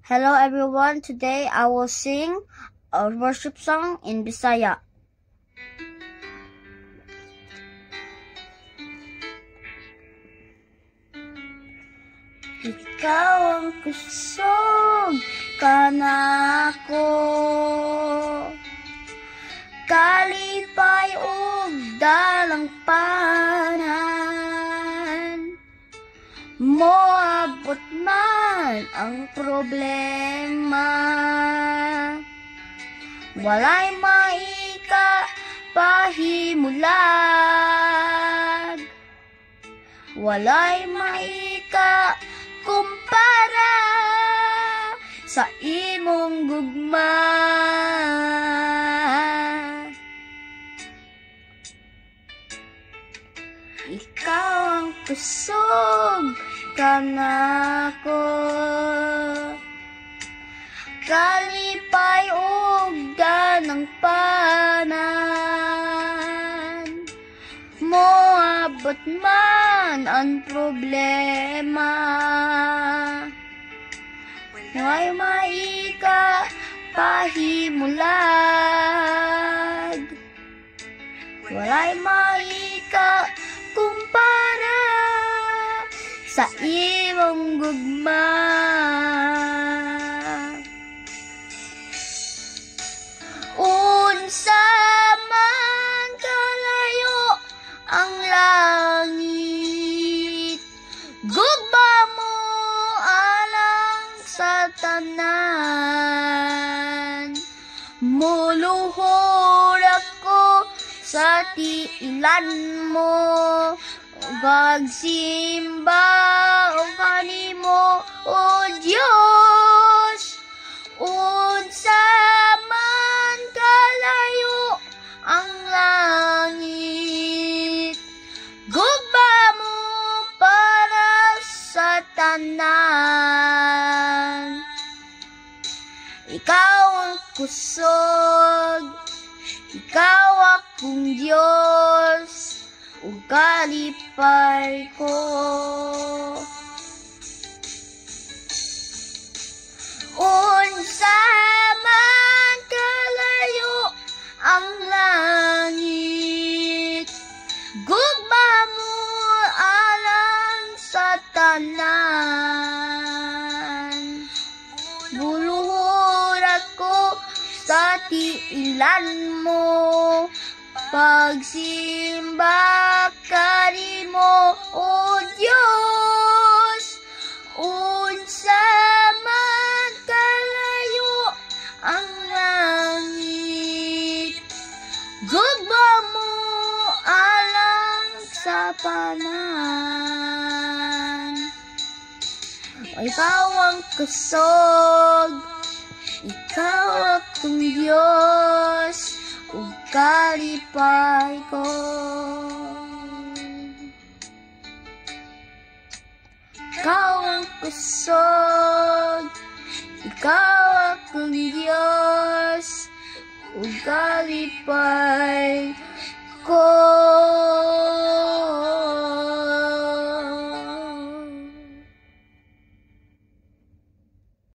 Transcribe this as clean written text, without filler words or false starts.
Hello everyone, today I will sing a worship song in Bisaya. Ikaw ang kusog kanako, kalipay ug dalang panan, moabot man ang problema, walay maika pahimulag, walay maika kumpara sa imong gugma. Ikaw ang kusog kanako, kalipay ug ganang panan, moabot man ang problema, way maika pahimulag, walay maika kumpara sa imong gugma. Unsa man kalayo ang langit, gugma mo alang sa tanan, muluhod ako sa tiilan mo, pagsimba o kanimo o Diyos. Unsa man kalayo ang langit, gugma mo para sa tanan. Ikaw ang kusog, ikaw akong Diyos, ug kalipay ko. Unsa man kalayo ang langit, gugma mo alang sa tanan, buluhod ako sa tiilan mo, pagsimba kanimo o Diyos. Unsa man kalayo ang langit, gugma mo alang sa panan. Ikaw ang kusog, ikaw akong Diyos, ug kalipay ko. Ikaw ang kusog, ikaw akong Diyos, ug kalipay ko.